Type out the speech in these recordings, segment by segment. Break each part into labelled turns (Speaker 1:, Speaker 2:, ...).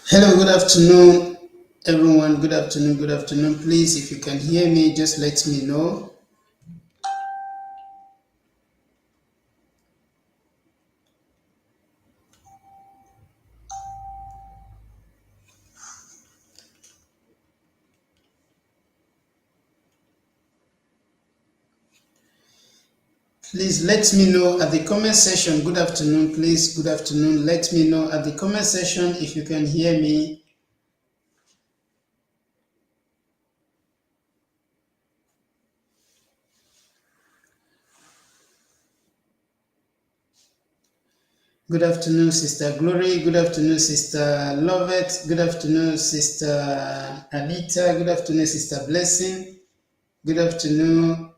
Speaker 1: Hello, good afternoon, everyone. Good afternoon, good afternoon. Please, if you can hear me, just let me know. Please let me know at the comment section. Good afternoon, please. Good afternoon. Let me know at the comment section if you can hear me. Good afternoon, Sister Glory. Good afternoon, Sister Lovett. Good afternoon, Sister Anita. Good afternoon, Sister Blessing. Good afternoon.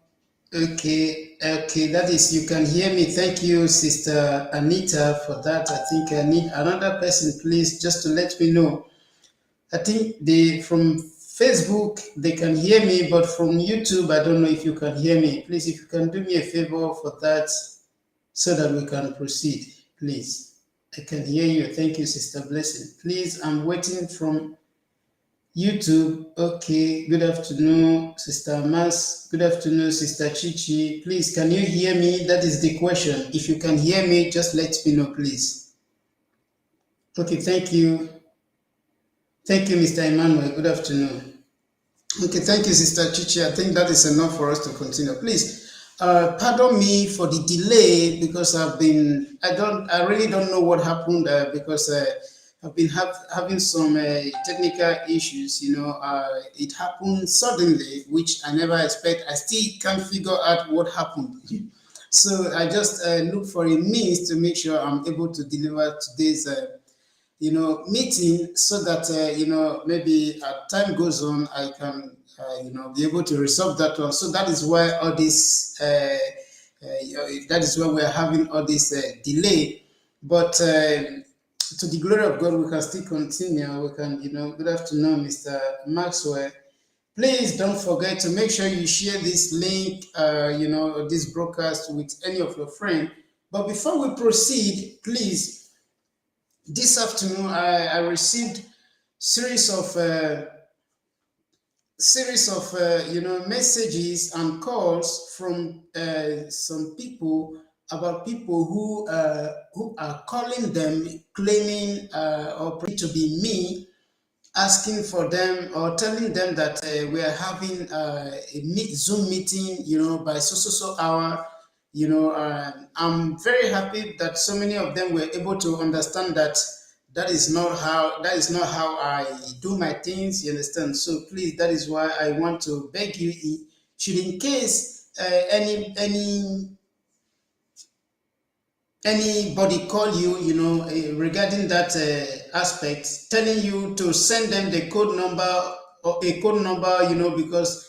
Speaker 1: Okay, that is, you can hear me. Thank you, Sister Anita, for that. I think I need another person, please, just to let me know. I think they from Facebook they can hear me, but from YouTube I don't know if you can hear me. Please, if you can do me a favor for that, so that we can proceed, please. I can hear you. Thank you, Sister Blessing. Please, I'm waiting from YouTube. Okay, good afternoon, Sister Mas. Good afternoon, Sister Chichi. Please, can you hear me? That is the question. If you can hear me, just let me know, please. Okay, thank you. Thank you, Mr. Emmanuel. Good afternoon. Okay, thank you, Sister Chichi. I think that is enough for us to continue. Please, pardon me for the delay because I really don't know what happened because I've been having some technical issues. It happened suddenly, which I never expect. I still can't figure out what happened. So I just look for a means to make sure I'm able to deliver today's meeting so that maybe as time goes on I can be able to resolve that one. So that is why all this that is why we're having all this delay. But to the glory of God, we can still continue. We can, good afternoon, Mr. Maxwell. Please don't forget to make sure you share this link, this broadcast with any of your friends. But before we proceed, please, this afternoon I received series of messages and calls from some people about people who are calling them, claiming or pretending to be me, asking for them or telling them that we are having a Zoom meeting, by so hour. I'm very happy that so many of them were able to understand that that is not how I do my things. You understand? So please, that is why I want to beg you, should in case anybody call you, regarding that aspect, telling you to send them the code number or a code number, because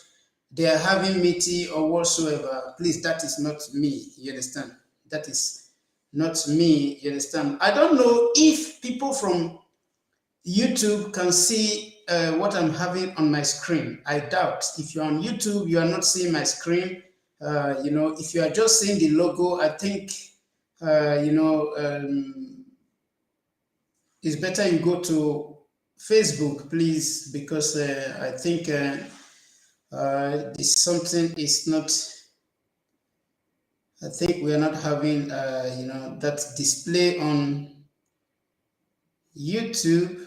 Speaker 1: they are having meeting or whatsoever. Please, that is not me. You understand? That is not me. You understand? I don't know if people from YouTube can see what I'm having on my screen. I doubt. If you're on YouTube, you are not seeing my screen. If you are just seeing the logo, I think it's better you go to Facebook, please, because I think this something is not. I think we are not having that display on YouTube.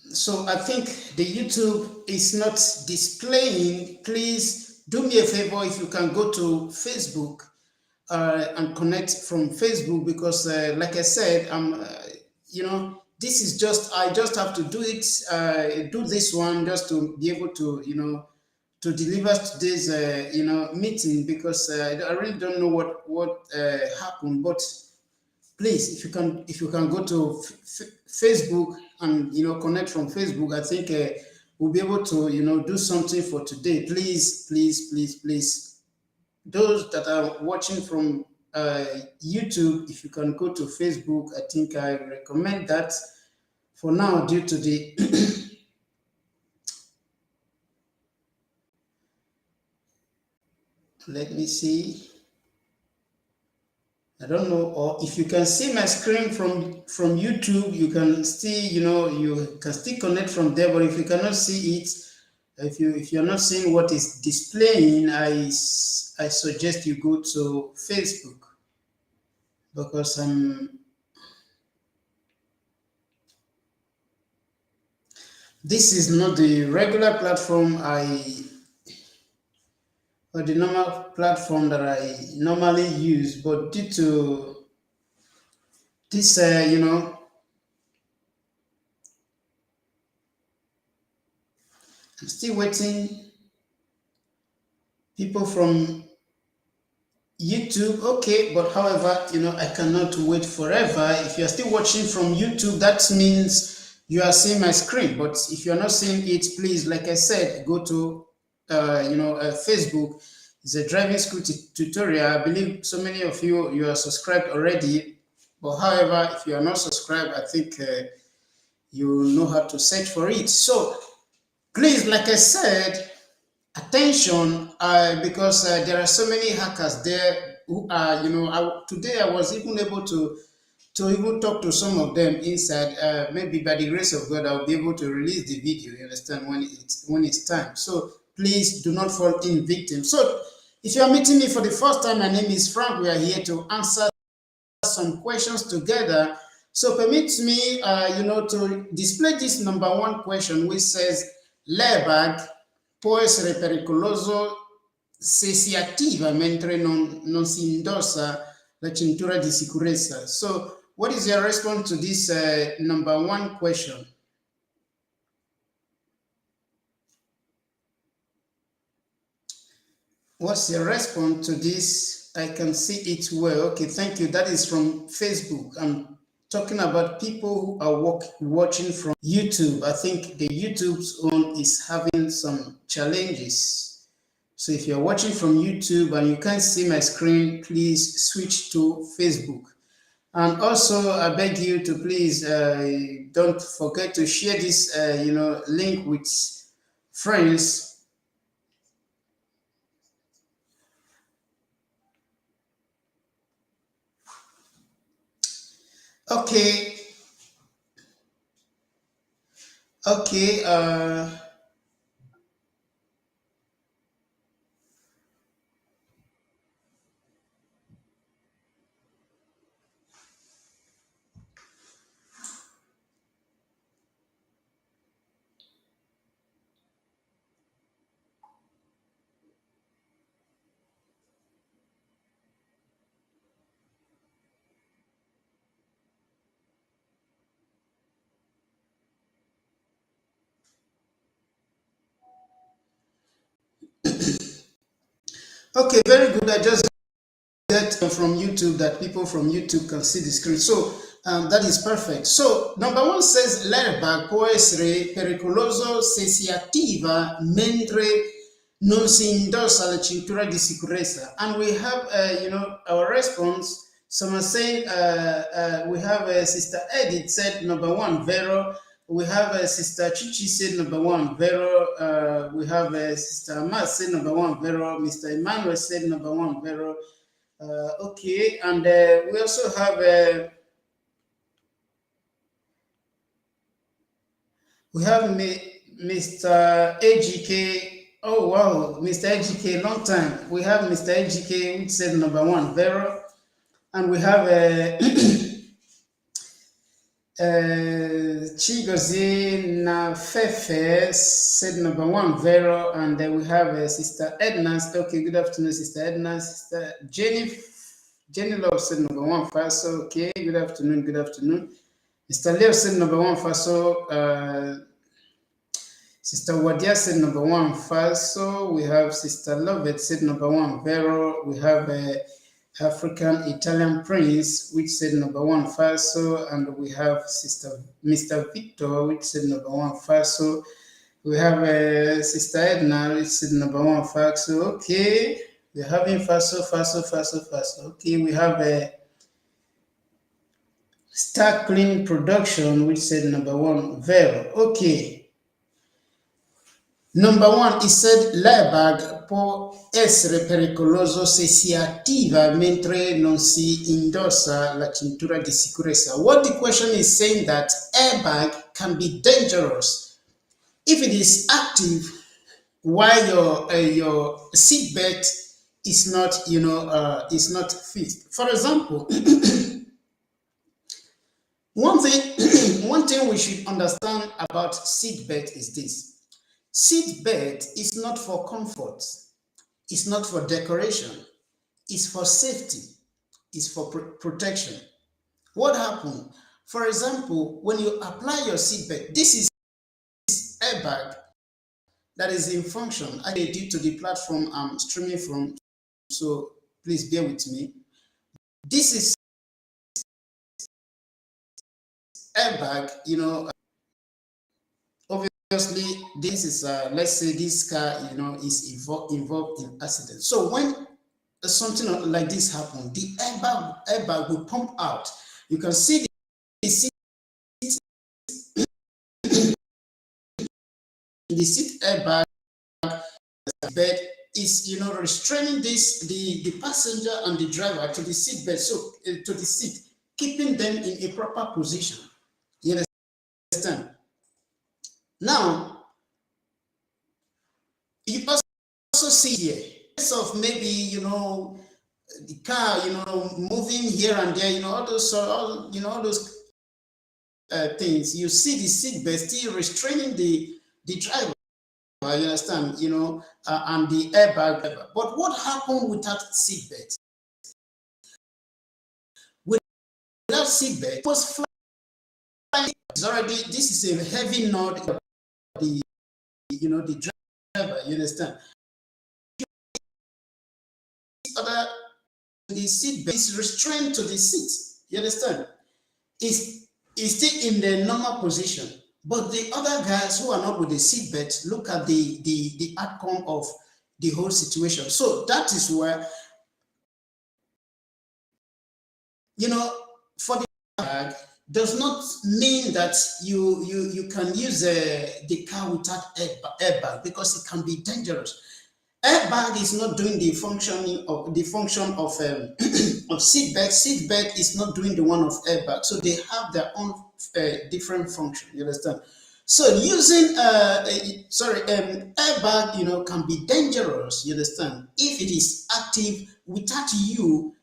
Speaker 1: So I think the YouTube is not displaying. Please do me a favor if you can go to Facebook and connect from Facebook, because, like I said, this is just I just have to do it, do this one just to be able to to deliver today's meeting, because I really don't know what happened. But please, if you can go to Facebook and connect from Facebook, I think we'll be able to do something for today. Please, please, please, please, those that are watching from YouTube, if you can go to Facebook, I think I recommend that for now, due to the let me see. I don't know, or if you can see my screen from YouTube, you can still, you can still connect from there. But if you cannot see it, if you're not seeing what is displaying, I suggest you go to Facebook, because this is not the regular platform or the normal platform that I normally use, but due to this, I'm still waiting people from YouTube. Okay, but however, I cannot wait forever. If you're still watching from YouTube, that means you are seeing my screen. But if you're not seeing it, please, like I said, go to Facebook. It's a driving school tutorial. I believe so many of you are subscribed already. But however, if you are not subscribed, I think you know how to search for it. So please, like I said, attention, because there are so many hackers there who are, today I was even able to even talk to some of them inside. Maybe by the grace of God, I'll be able to release the video. You understand, when it's time. So please do not fall in victim. So if you are meeting me for the first time, my name is Frank. We are here to answer some questions together. So permit me, to display this number one question, which says, l'airbag può essere pericoloso se si attiva mentre non si indossa la cintura di sicurezza. So what is your response to this number one question? What's your response to this? I can see it well. Okay, thank you. That is from Facebook. I'm talking about people who are watching from YouTube. I think the YouTube's own is having some challenges. So if you're watching from YouTube and you can't see my screen, please switch to Facebook. And also, I beg you to please don't forget to share this, link with friends. Okay, okay. Okay, very good. I just get from YouTube that people from YouTube can see the screen. So that is perfect. So number one says l'airbag può essere pericoloso se si attiva mentre non si indossa la cintura di sicurezza. And we have, our response. Some are saying, we have Sister Edith said number one, Vero. We have Sister Chichi said number one, Vero. We have Sister Amas said number one, Vero. Mr. Emmanuel said number one, Vero. Okay, and we also have Mr. AGK. Oh wow, Mr. AGK, long time. We have Mr. AGK, which said number one, Vero, and we have Chigozie Nafefe said number one, Vero, and then we have Sister Edna. Okay, good afternoon, Sister Edna. Sister Jenny Love said number one, Faso. Okay, good afternoon, good afternoon. Mr. Leo said number one, Faso. Sister Wadia said number one, Faso. We have Sister Lovett said number one, Vero. We have African Italian Prince, which said number one, Faso, and we have Mr. Victor, which said number one, Faso. We have Sister Edna, which said number one, Faso. Okay, we're having Faso. Okay, we have Star Clean Production, which said number one, Vero. Okay. Number one, he said l'airbag può essere pericoloso se si attiva mentre non si indossa la cintura di sicurezza. What the question is saying that airbag can be dangerous if it is active while your seatbelt is not, is not fixed. For example, one thing, one thing we should understand about seatbelt is this: seatbelt is not for comfort, it's not for decoration, it's for safety, it's for protection. What happened? For example, when you apply your seatbelt, this is airbag that is in function. Actually, due to the platform I'm streaming from, so please bear with me. This is airbag, obviously this is, let's say this car, is involved in accident. So when something like this happens, the airbag will pump out. You can see the seat airbag bed is, restraining the passenger and the driver to the seat bed, so to the seat, keeping them in a proper position. You understand? Now, you also see here, of maybe, the car, moving here and there, all those, all those things. You see the seat belt still restraining the driver. You understand? And the airbag. But what happened without seat belt? Without seat belt, it was flying. It's already. This is a heavy nod. The the driver. You understand? The seat belt is restrained to the seat. You understand? Is still in the normal position, but the other guys who are not with the seatbelt, look at the outcome of the whole situation. So that is where, for the bag does not mean that you can use the car without airbag, because it can be dangerous. Airbag is not doing the function of of seatbelt. Seatbelt is not doing the one of airbag, so they have their own different function. You understand? So using airbag, can be dangerous. You understand? If it is active without you,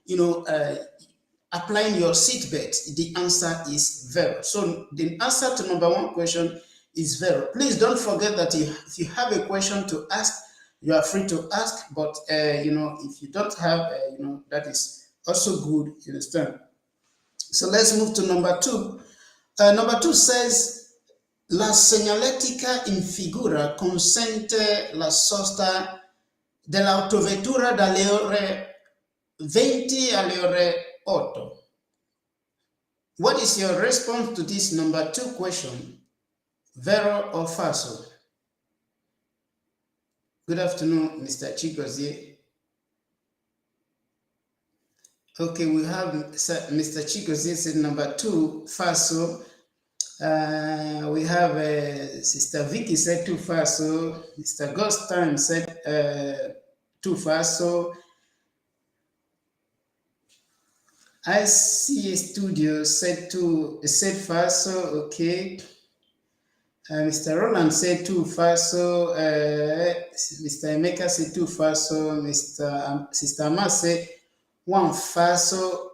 Speaker 1: applying your seatbelt. The answer is zero. So the answer to number one question is zero. Please don't forget that if you have a question to ask, you are free to ask, but if you don't have, that is also good. You understand? So let's move to number two. Number two says, la señalética in figura consente la sosta dell'autovettura dalle ore 20 alle ore 8. What is your response to this number two question? Vero or falso? Good afternoon, Mr. Chigozie. Okay, we have Mr. Chigozie said number two, falso. We have Sister Vicky said two falso. Mr. Ghost Time said two falso. ICA Studio said falso. Okay. Mr. Roland said two falso. Mr. Emeka said two falso. Sister Amma said one falso.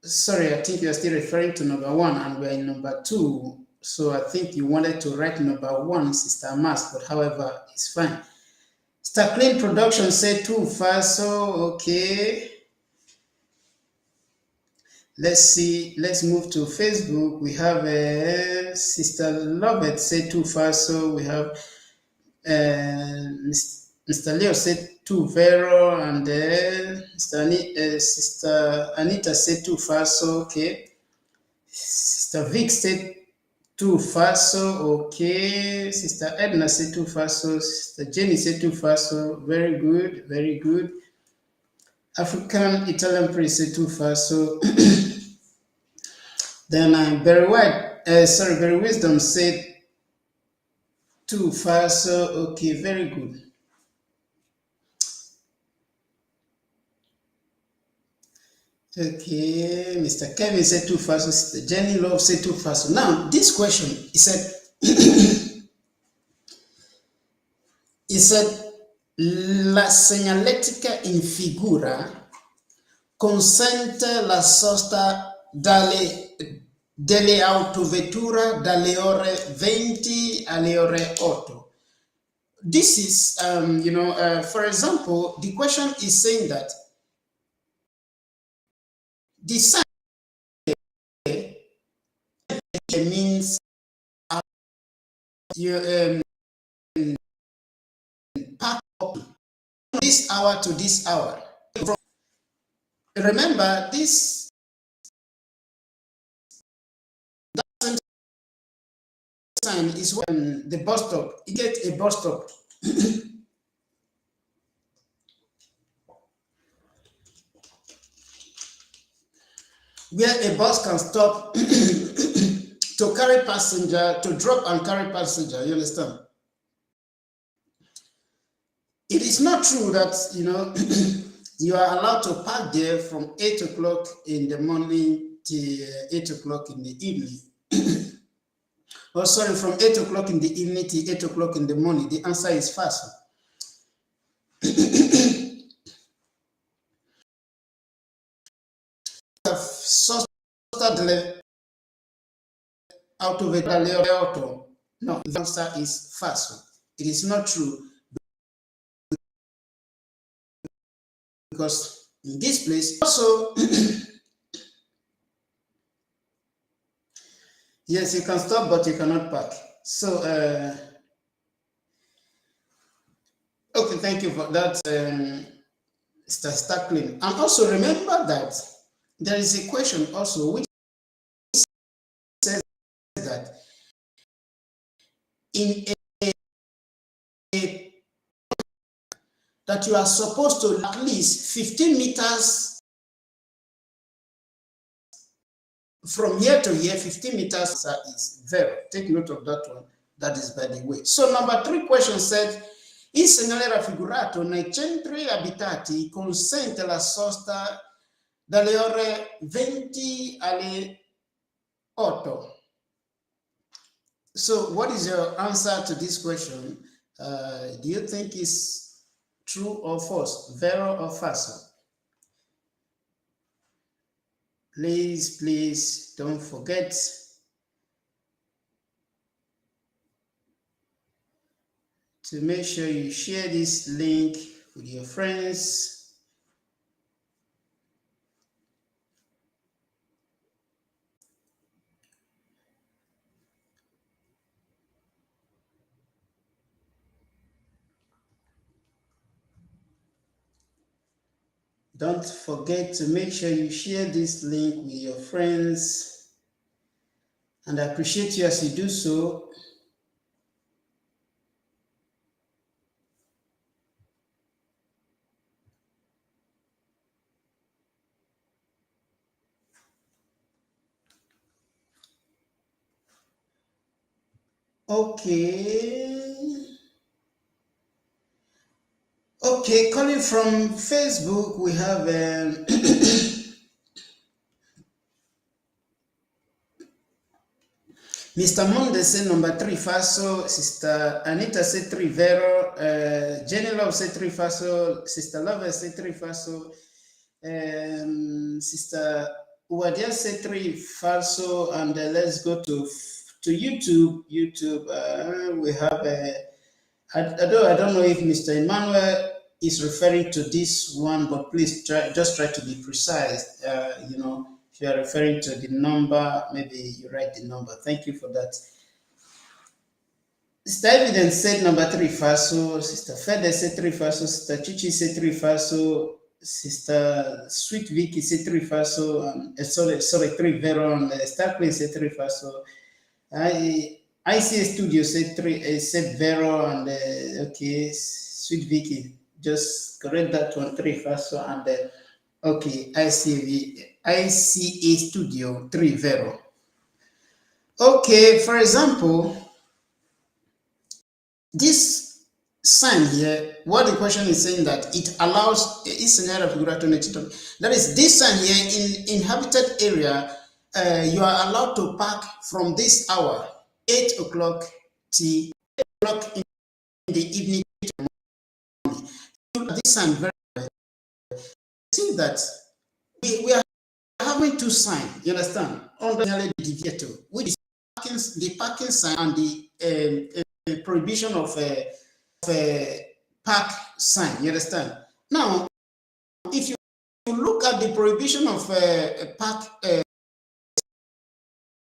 Speaker 1: Sorry, I think you're still referring to number one, and we're in number two. So I think you wanted to write number one, Sister Mas, but however, it's fine. Star Clean Production said two falso. Okay. Let's see. Let's move to Facebook. We have Sister Lovett said two falso. We have Mr. Leo said two vero, and Sister Anita said two falso. Okay. Sister Vic said two falso. Okay. Sister Edna said two falso. Sister Jenny said two falso. Very good. Very good. African Italian priest said two falso. Then Berry Wisdom said 2 fa so. Okay, very good. Okay, Mr. Kevin said 2 fa so. Sister Jenny Love said 2 fa so. Now, this question, he said, la segnaletica in figura consente la sosta delle autovetture dalle ore 20 alle ore 8. This is, for example, the question is saying that the sign means you park up this hour to this hour. Remember, this sign is when the bus stop, you get a bus stop. Where a bus can stop to carry passenger, to drop and carry passenger, you understand? It is not true that, you are allowed to park there from 8 o'clock in the morning to 8 o'clock in the evening. Oh, sorry, from 8 o'clock in the evening to 8 o'clock in the morning. The answer is fast. No, the answer is fast. It is not true, because in this place also yes, you can stop, but you cannot park. So okay, thank you for that, start clean. And also remember that there is a question also which says that in that you are supposed to at least 15 meters from here to here. 15 meters is zero. Take note of that one. That is by the way. So number 3 question said, il segnale raffigurato nei centri abitati consente la sosta dalle ore 20 alle 8. So what is your answer to this question? Do you think it's true or false, vero or falso? Please don't forget to make sure you share this link with your friends. Don't forget to make sure you share this link with your friends, and I appreciate you as you do so. Okay, calling from Facebook, we have Mr. Monde said number 3 Faso, Sister Anita said 3 Vero, Jenny Love said 3 Faso, Sister Love said 3 Faso, Sister Uwadia said 3 Faso, and let's go to YouTube. We have I don't know if Mr. Emmanuel is referring to this one, but please just try to be precise. If you are referring to the number, maybe you write the number. Thank you for that. Sister Evidence said number 3 Faso, Sister Fede said 3 Faso, Sister Chichi said 3 Faso, Sister Sweet Vicky said 3 Faso, sorry, 3 Vero, and Starplay said 3 Faso. ICA Studio said Vero, and okay, Sweet Vicky, just correct that one, 3 Faso, and okay, ICA Studio 3 Vero. Okay, for example, this sign here, what the question is saying that it allows scenario that is this sign here in inhabited area, you are allowed to park from this hour 8 o'clock till 8 o'clock in the evening. This sign very see that we are having two signs, you understand, under the deviator, which is the parking sign and the prohibition of park sign, you understand. Now if you look at the prohibition of park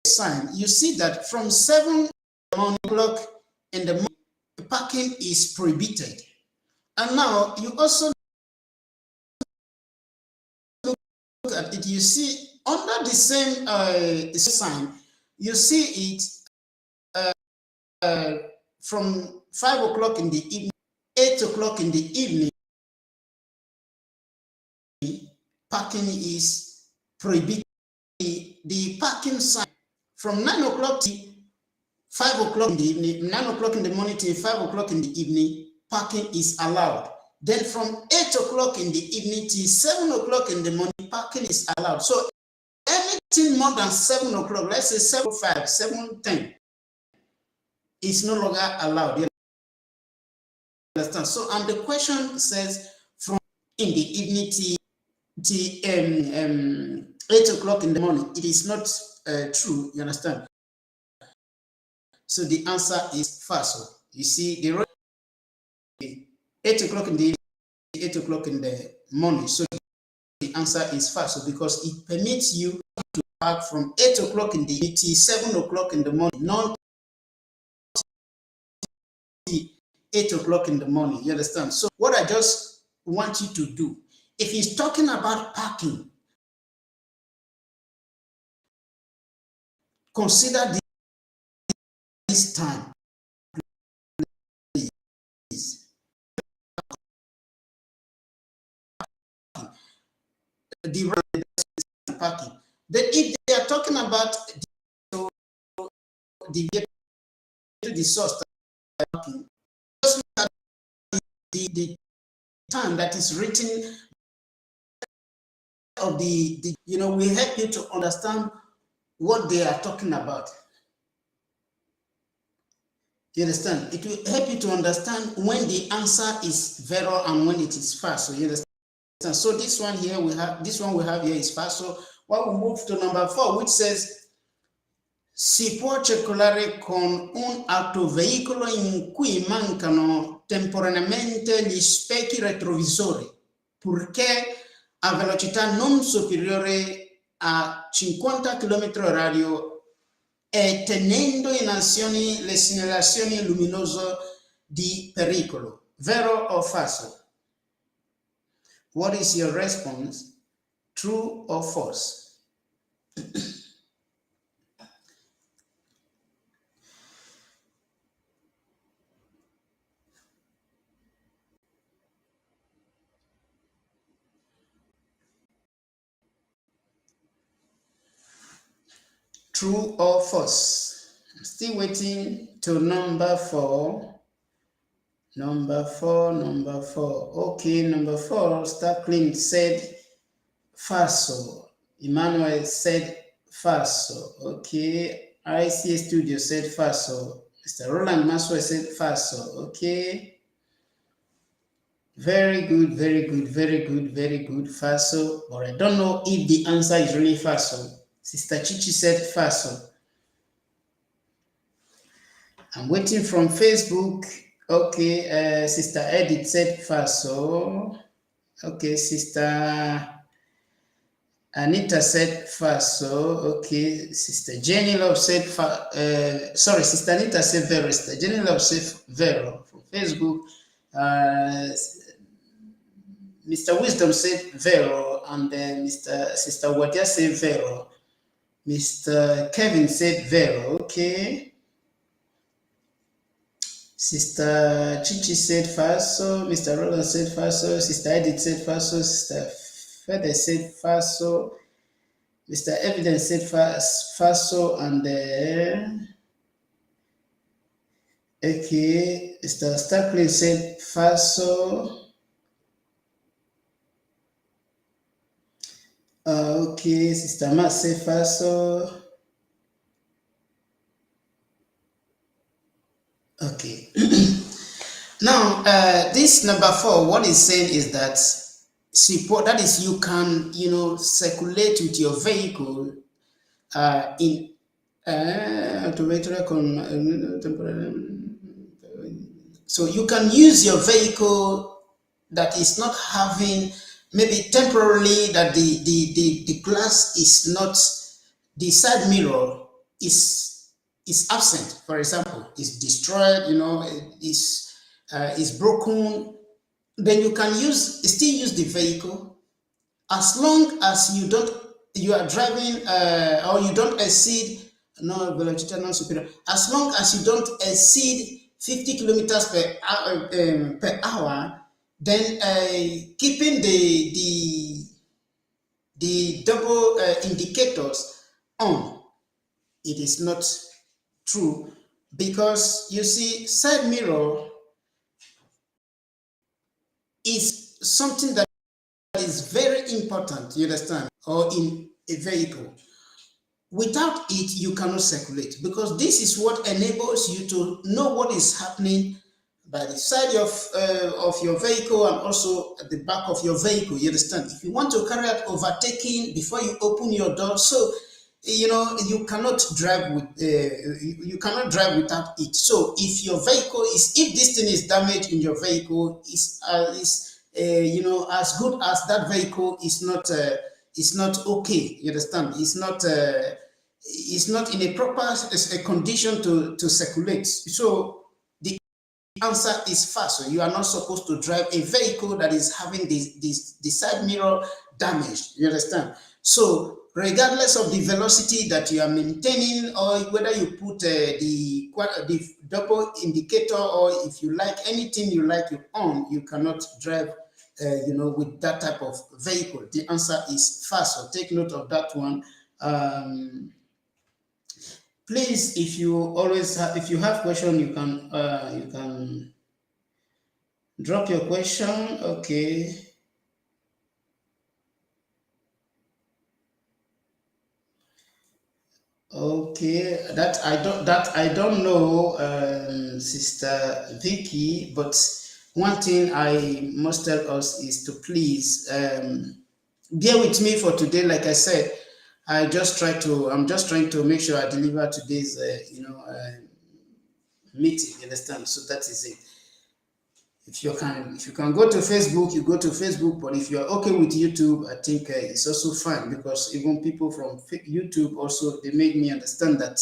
Speaker 1: sign, you see that from 7 o'clock in the morning, parking is prohibited. And now you also look at it, you see under the same sign, you see it from 5 o'clock in the evening, 8 o'clock in the evening, parking is prohibited. The parking sign from 9 o'clock to 5 o'clock in the evening, 9 o'clock in the morning till 5 o'clock in the evening, parking is allowed. Then from 8 o'clock in the evening till 7 o'clock in the morning, parking is allowed. So anything more than 7 o'clock, let's say 7:05, 7:10, is no longer allowed. You understand? So, and the question says from in the evening till 8 o'clock in the morning, it is not true. You understand? So the answer is false. You see, the road 8 o'clock in the evening, 8 o'clock in the morning. So the answer is false because it permits you to park from 8 o'clock in the evening till 7 o'clock in the morning, not 8 o'clock in the morning. You understand? So what I just want you to do, if he's talking about parking, consider this time. The parking. Then if they are talking about the source parking, just look at the time that is written of the will help you to understand what they are talking about. You understand? It will help you to understand when the answer is vero and when it is false. So you understand? So this one here we have here is false. So while we move to number 4, which says si può circolare con un autoveicolo in cui mancano temporaneamente gli specchi retrovisori, purché a velocità non superiore a 50 km/h e tenendo in azione le segnalazioni luminose di pericolo. Vero o falso? What is your response? True or false? True or false? I'm still waiting to number 4. Number 4. Okay, number 4, Star Clean said falso. Emmanuel said falso. Okay, ICA Studio said falso. Mr. Roland Maxwell said falso. Okay. Very good, falso. But I don't know if the answer is really falso. Sister Chichi said falso. I'm waiting from Facebook. Okay, Sister Edith said falso. Okay, Sister Anita said falso. Okay, Sister Jenny Love said sorry, Sister Anita said vero. Sister Jenny Love said vero from Facebook. Mr. Wisdom said vero, and then Sister Wadia said vero. Mr. Kevin said vero. Okay. Sister Chichi said falso. Mr. Roland said falso. Sister Edith said falso. Sister Fede said falso. Mr. Evidence said falso, and Okay, Mr. Starkling said Faso. Okay, Sister Matt said Faso. Okay. Now, this number 4, what it's saying is that support, that is, you can, circulate with your vehicle in so you can use your vehicle that is not having, maybe temporarily, that the glass is not, the side mirror is absent, for example, is destroyed, is broken. Then you can still use the vehicle, as long as you are driving, or you don't exceed, no velocity non superior, as long as you don't exceed 50 kilometers per hour, then keeping the double indicators on, it is not true, because you see, side mirror is something that is very important, you understand, or in a vehicle. Without it, you cannot circulate, because this is what enables you to know what is happening by the side of your vehicle, and also at the back of your vehicle. You understand? If you want to carry out overtaking before you open your door, so you cannot drive you cannot drive without it. So if this thing is damaged in your vehicle, is as good as that vehicle is not okay. You understand? It's not in a proper condition to circulate. So the answer is fast. So you are not supposed to drive a vehicle that is having the side mirror damaged. You understand? So regardless of the velocity that you are maintaining, or whether you put the double indicator, or if you like anything you like you on, you cannot drive with that type of vehicle. The answer is fast. So take note of that one. Please, if you have question, you can drop your question. Okay. Okay, that I don't know, Sister Vicky, but one thing I must tell us is to please bear with me for today. Like I said, I'm just trying to make sure I deliver today's meeting. You understand? So that is it. If you can go to Facebook, you go to Facebook. But if you are okay with YouTube, I think it's also fine, because even people from YouTube also, they made me understand that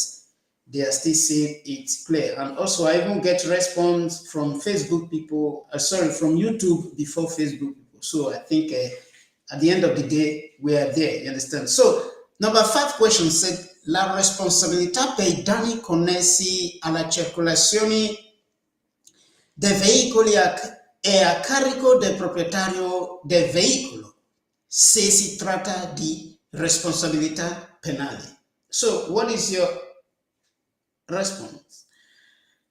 Speaker 1: they are still saying it's clear. And also, I even get response from Facebook people, from YouTube before Facebook people. So I think at the end of the day, we are there. You understand? So number 5 question said: la responsabilità per i danni connessi alla circolazione dei veicoli è a carico del proprietario del veicolo, se si tratta di responsabilità penali. So, what is your response?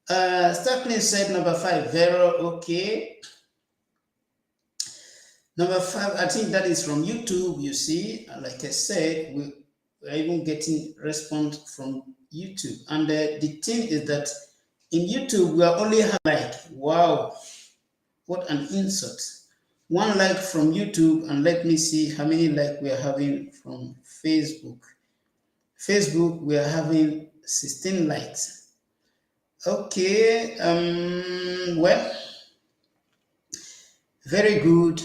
Speaker 1: Stephen said number 5, Vero, okay. Number 5, I think that is from YouTube, you see. Like I said, we're even getting response from YouTube. And the thing is that in YouTube, we are only like, wow, what an insult. 1 like from YouTube, and let me see how many like we are having from Facebook. Facebook, we are having 16 likes. Okay, well, very good.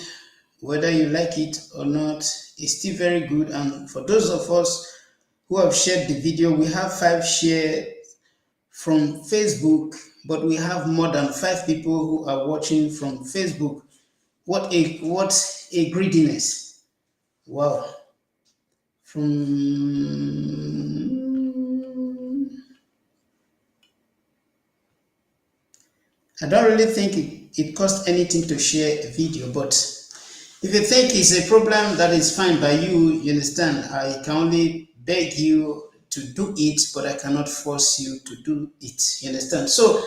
Speaker 1: Whether you like it or not, it's still very good. And for those of us who have shared the video, we have 5 shares from Facebook, but we have more than 5 people who are watching from Facebook. What a greediness. Wow. I don't really think it costs anything to share a video, but if you think it's a problem, that is fine by you. You understand? I can only beg you to do it, but I cannot force you to do it. You understand? So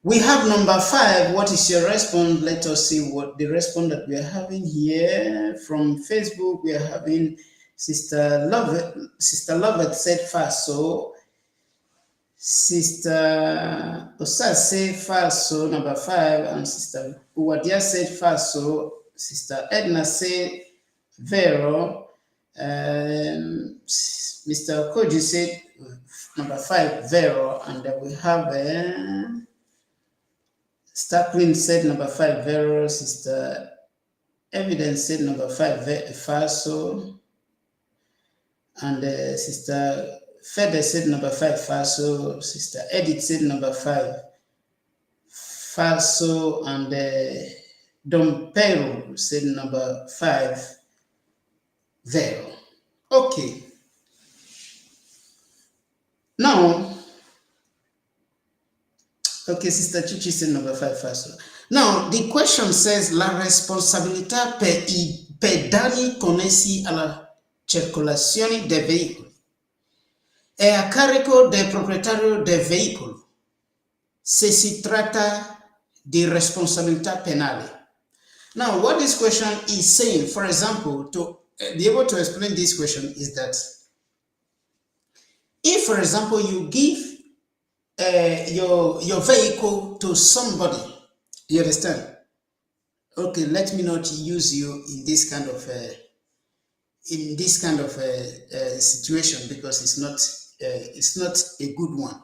Speaker 1: We have number 5. What is your response? Let us see what the response that we are having here from Facebook. We are having Sister Lovett. Sister Lovett said Faso. Sister Osa said Faso, number 5, and Sister Uwadia said Faso. Sister Edna said Vero. Mr. Koji said number 5, Vero, and then we have Starklin said number 5, Vero. Sister Evidence said number 5, Faso. And Sister Fede said number 5, Faso. Sister Edith said number 5, Faso. And Dom Pero said number 5, Vero. Okay. Now, okay, Sister Chichi said number 5, Faso. Now, the question says, la responsabilità per I pedani connessi alla circolazione dei veicoli è a carico del proprietario del veicolo se si tratta di responsabilità penale. Now, what this question is saying, for example, to be able to explain this question is that if, for example, you give your vehicle to somebody, you understand? Okay, let me not use you in this kind of situation because it's not a good one.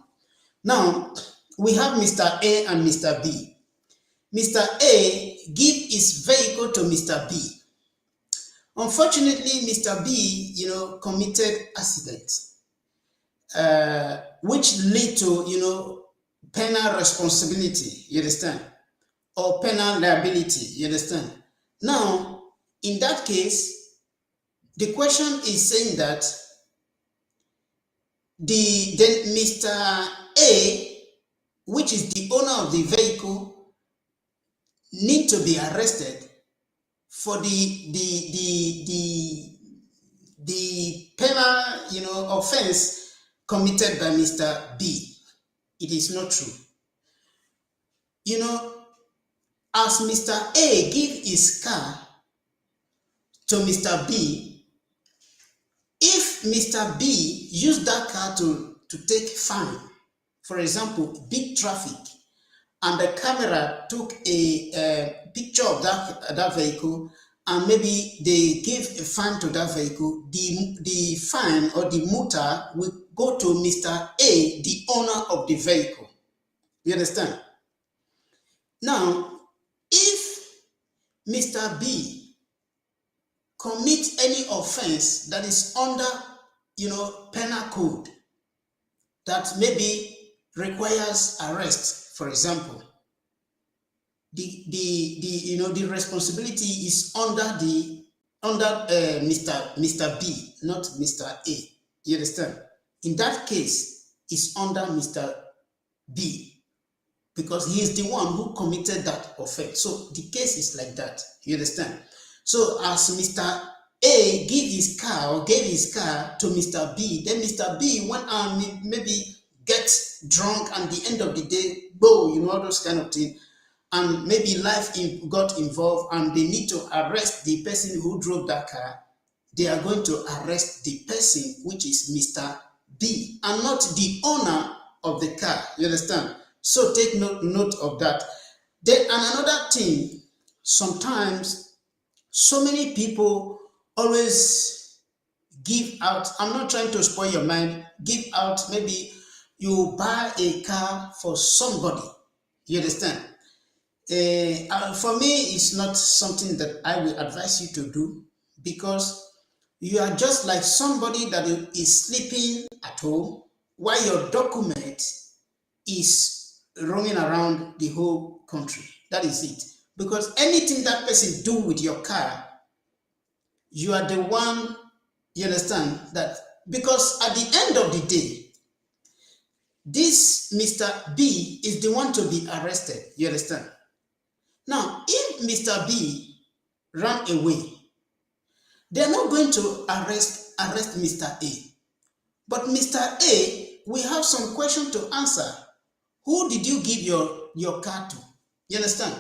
Speaker 1: Now we have Mr. A and Mr. B. Mr. A give his vehicle to Mr. B. Unfortunately, Mr. B, committed accident, which lead to, penal responsibility, you understand? Or penal liability, you understand? Now, in that case, the question is saying that then Mr. A, which is the owner of the vehicle, need to be arrested for the penal, offense committed by Mr. B. It is not true. As Mr. A give his car to Mr. B, if Mr. B used that car to take fine, for example, big traffic, and the camera took a picture of that vehicle, and maybe they gave a fine to that vehicle, the fine or the multa will go to Mr. A, the owner of the vehicle. You understand? Now, if Mr. B commit any offense that is under, penal code that maybe requires arrest, for example, the responsibility is under Mr. B, not Mr. A. You understand? In that case, it's under Mr. B because he is the one who committed that offense. So the case is like that. You understand? So as Mr. A gave his car to Mr. B, then Mr. B went and maybe get drunk, and the end of the day, all those kind of things, and maybe life got involved, and they need to arrest the person who drove that car. They are going to arrest the person, which is Mr. B, and not the owner of the car. You understand? So take note of that. Then another thing, sometimes so many people always give out, I'm not trying to spoil your mind, give out, maybe you buy a car for somebody, you understand? For me, it's not something that I will advise you to do, because you are just like somebody that is sleeping at home while your document is roaming around the whole country. That is it. Because anything that person do with your car, you are the one, you understand that, because at the end of the day, this Mr. B is the one to be arrested, you understand? Now, if Mr. B ran away, they're not going to arrest Mr. A. But Mr. A, we have some question to answer. who did you give your car to? You understand?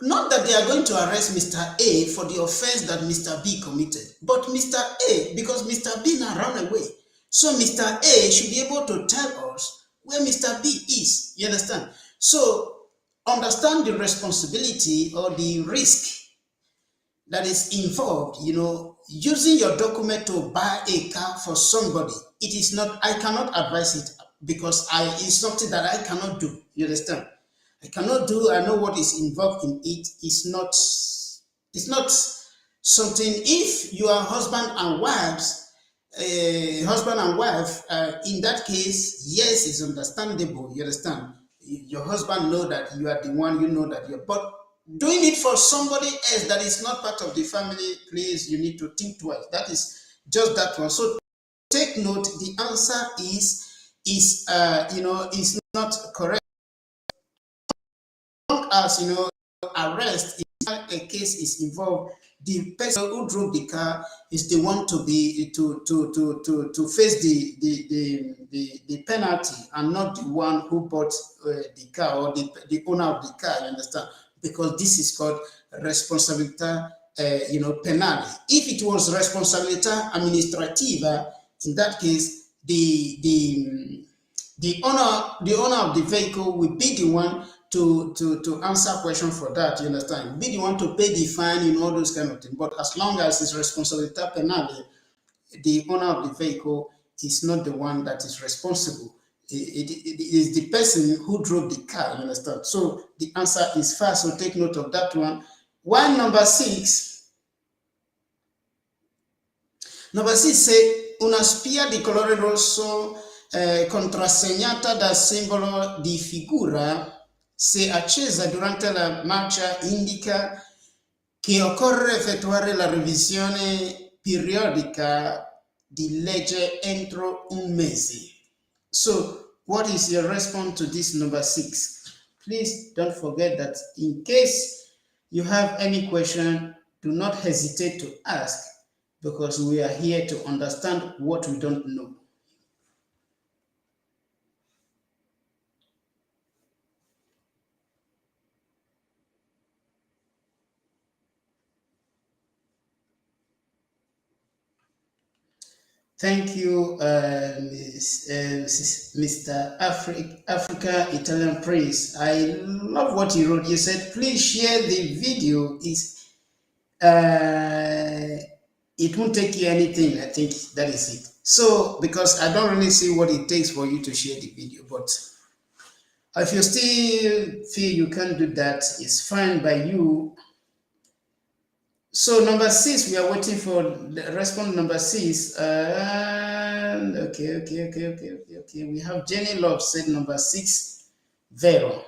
Speaker 1: Not that they are going to arrest Mr. A for the offense that Mr. B committed, but Mr. A, because Mr. B now ran away. So Mr. A should be able to tell us where Mr. B is. You understand? So understand the responsibility or the risk that is involved, using your document to buy a car for somebody. It is not, I cannot advise it because it's something that I cannot do. You understand? I cannot do, I know what is involved in it. It's not something, if you are husband and wife, in that case, yes, it's understandable. You understand? Your husband know that you are the one, you know that you're, but doing it for somebody else that is not part of the family, please, you need to think twice. That is just that one. So take note, the answer is not correct. As arrest, if a case is involved, the person who drove the car is the one to be to face the penalty, and not the one who bought the car, or the owner of the car. You understand? Because this is called responsabilità penale. If it was responsabilità amministrativa, in that case, the owner of the vehicle will be the one to answer question for that. You understand? Be the one to pay the fine and all those kind of things. But as long as it's responsabilità penale, the owner of the vehicle is not the one that is responsible. It is the person who drove the car. You understand? So the answer is fast. So take note of that one. One number six. Number six say una spia di colore rosso contrassegnata dal simbolo di figura, se accesa durante la marcia, indica che occorre effettuare la revisione periodica di legge entro un mese. So, what is your response to this number six? Please don't forget that in case you have any question, do not hesitate to ask, because we are here to understand what we don't know. Thank you, Mr. Africa Italian Prince. I love what you wrote. You said, please share the video. It won't take you anything. I think that is it. So, because I don't really see what it takes for you to share the video, but if you still feel you can't do that, it's fine by you. So number six, we are waiting for the response. Number six. Okay. We have Jenny Love said number six, Vero.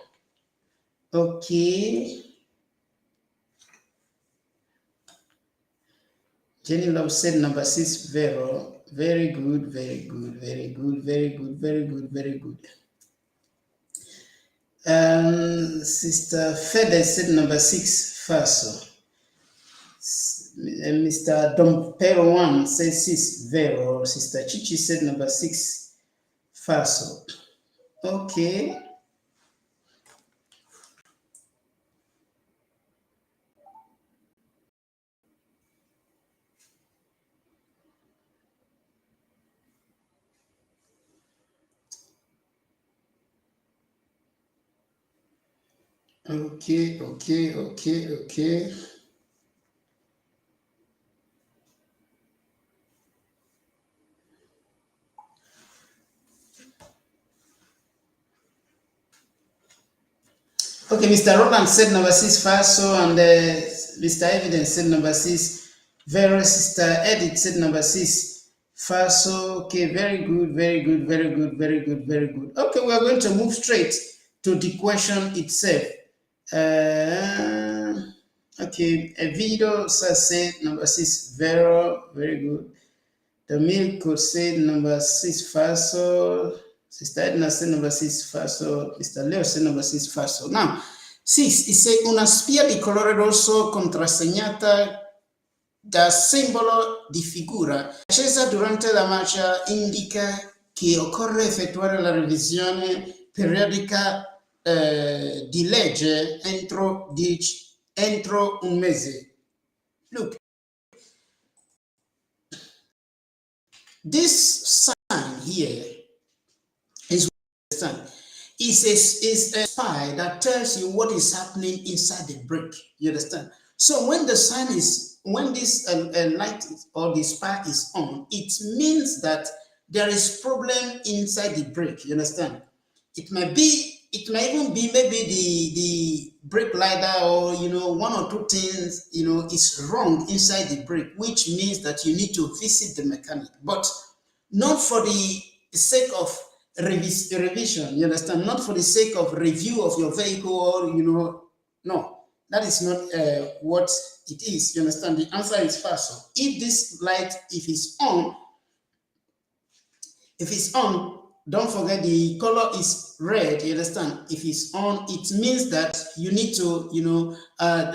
Speaker 1: Okay. Jenny Love said number six, Vero. Very good. Sister Fede said number six, Faso. Mr. Dompero one says six, Vero. Sister Chichi said number six, Faso. Okay. Okay. Okay, Mr. Roland said number six, Faso, and Mr. Evidence said number six, Vero. Sister Edith said number six, Faso. Okay, very good. Okay, we are going to move straight to the question itself. Okay, Evido said number six, Vero. Very good. The milk could say number six, Faso. Sister Edna said number six, Faso. Mr. Leo said number six, Faso. Now, six, it says una spia di colore rosso contrassegnata da simbolo di figura accesa durante la marcia indica che occorre effettuare la revisione periodica di legge entro un mese. Look, this sign here is a spy that tells you what is happening inside the brick. You understand? So when the sign is, when this light or the spy is on, it means that there is problem inside the brick. You understand? It might be, it might even be maybe the brake lighter, or one or two things is wrong inside the brake, which means that you need to visit the mechanic, but not for the sake of revision. You understand? Not for the sake of review of your vehicle, or no, that is not what it is. You understand? The answer is fast. So if this light, if it's on, don't forget the color is red. You understand? If it's on, it means that you need to,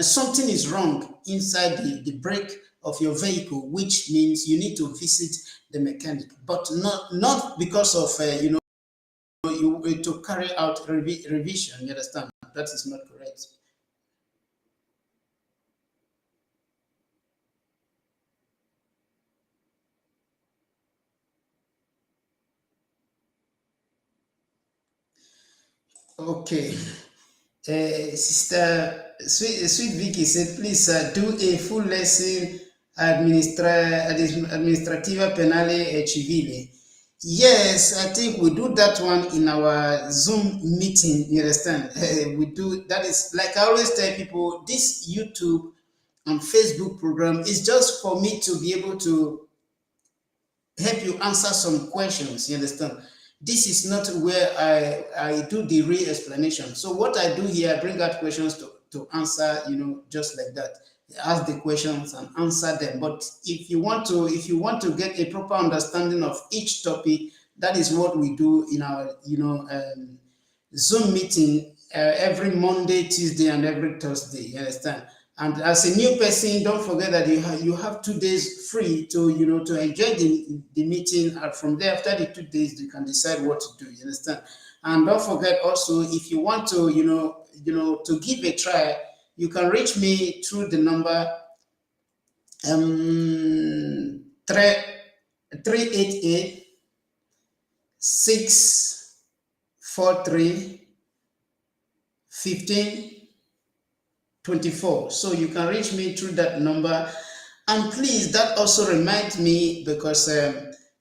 Speaker 1: something is wrong inside the brake of your vehicle, which means you need to visit the mechanic, but not because of, you to carry out revision. You understand? That is not correct. Okay. Sister Sweet Vicky said, please do a full lesson administrativa penale e civile. Yes, I think we do that one in our Zoom meeting. You understand? We do. That is, like I always tell people, this YouTube and Facebook program is just for me to be able to help you answer some questions. You understand? This is not where I do the real explanation. So what I do here, I bring out questions to answer, just like that. Ask the questions and answer them. But if you want to get a proper understanding of each topic, that is what we do in our, Zoom meeting every Monday, Tuesday, and every Thursday. You understand? And as a new person, don't forget that you have 2 days free to to enjoy the meeting. And from there, after the 2 days, you can decide what to do. You understand? And don't forget also, if you want to to give a try, you can reach me through the number 388 643 1524. So you can reach me through that number. And please, that also reminds me, because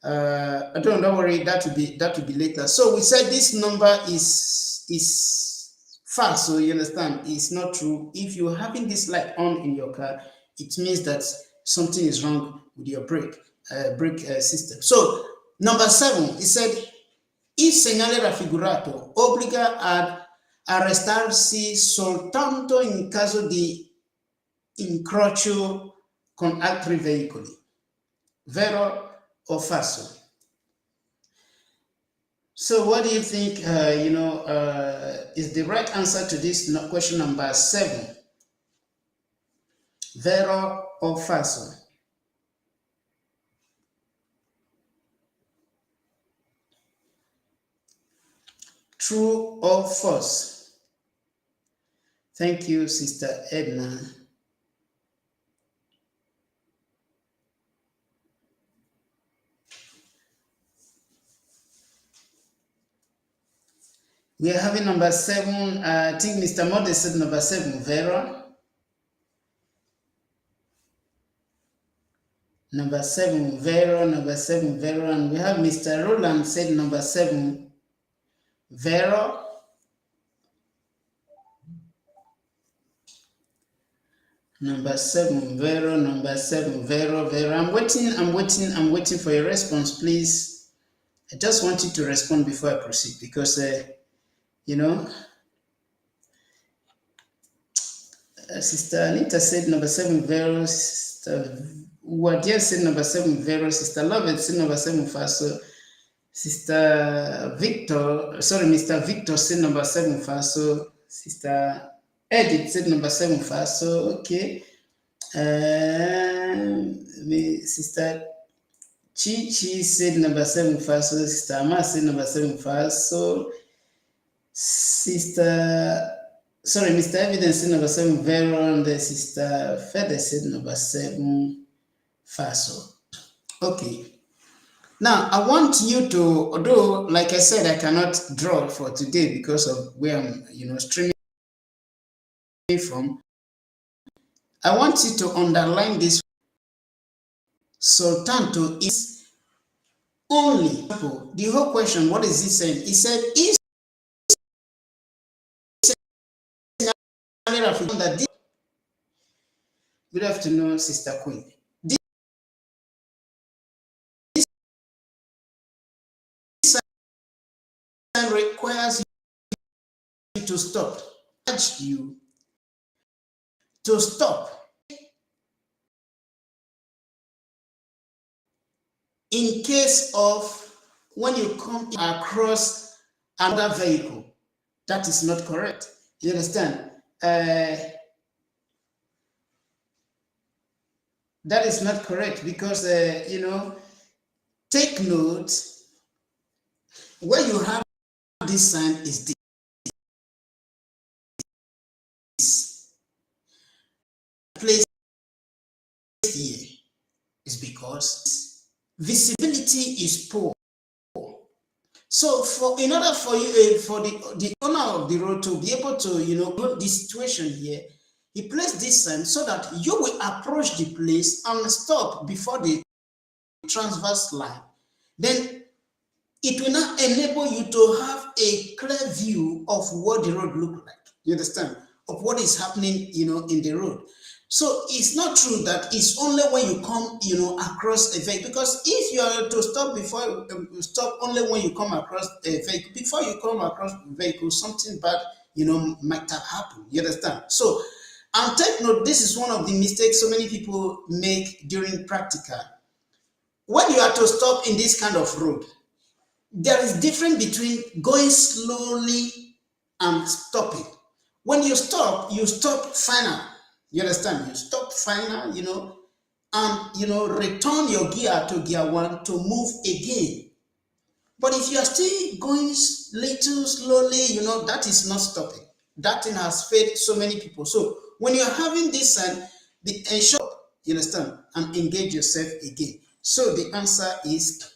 Speaker 1: don't worry, that will be later. So we said this number is fast. So you understand, it's not true. If you're having this light on in your car, it means that something is wrong with your brake system. So number 7, it said, il segnale raffigurato obbliga ad arrestarsi soltanto in caso di incrocio con altri veicoli. Vero o falso? So what do you think, is the right answer to this question number 7? Vero o falso? True or false? Thank you, Sister Edna. We are having number 7. I think Mr. Mode said number 7, Vero. Number 7, Vero. Number 7, Vero. And we have Mr. Roland said number 7, Vero. Number 7, Vero. Number 7, Vero. Vero. I'm waiting for your response, please. I just want you to respond before I proceed, because, Sister Anita said number 7, Vero. Sister Wadia said number 7, Vero. Sister Lovett said number 7, Faso. Sister Victor, sorry, Mr. Victor said number 7, Faso. Sister Edith said number 7, Faso. Okay. Sister Chi said number 7, Faso. Sister Ama said number 7, Faso. Sister, sorry, Mr. Evidence number 7, Veron, the Sister Fede number 7, Faso. Okay. Now, I want you to, although, like I said, I cannot draw for today because of where I'm, streaming from. I want you to underline this. Soltanto is only. The whole question, what is he saying? He said, if that this, good afternoon, Sister Queen. This sign requires you to stop. Urge you to stop. In case of when you come across another vehicle, that is not correct. You understand? That is not correct because, take note, where you have this sign is this place here is because visibility is poor. So in order for you, for the owner of the road to be able to, know this situation here, he placed this sign so that you will approach the place and stop before the transverse line. Then it will now enable you to have a clear view of what the road looks like. You understand? Of what is happening, in the road. So it's not true that it's only when you come, across a vehicle. Because if you are to stop before stop only when you come across a vehicle, before you come across a vehicle, something bad, might have happened. You understand? So, and take note, this is one of the mistakes so many people make during practical. When you are to stop in this kind of road, there is difference between going slowly and stopping. When you stop final. You understand? You stop final, and return your gear to gear 1 to move again. But if you are still going little slowly, that is not stopping. That thing has failed so many people. So when you're having this sign, ensure, you understand, and engage yourself again. So the answer is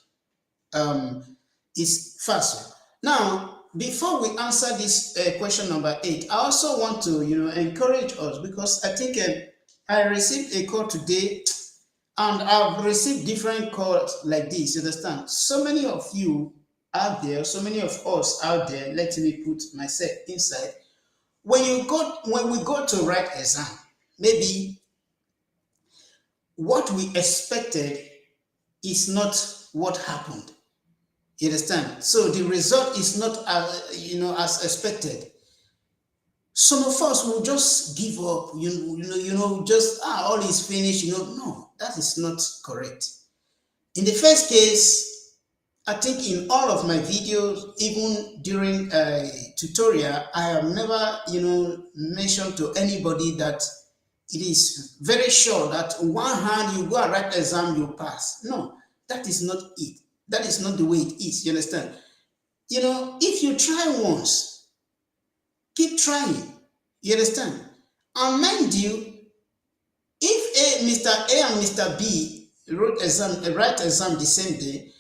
Speaker 1: faster. Now, before we answer this question number 8, I also want to, encourage us because I think I received a call today, and I've received different calls like this. You understand? So many of you out there, so many of us out there. Let me put myself inside. When we go to write exam, maybe what we expected is not what happened. You understand? So the result is not as expected. Some of us will just give up, just all is finished, No, that is not correct. In the first case, I think in all of my videos, even during a tutorial, I have never, mentioned to anybody that it is very sure that on one hand you go and write exam, you pass. No, that is not it. That is not the way it is. You understand? If you try once, keep trying. You understand? And mind you, if Mr. A and Mr. B write exam the same day,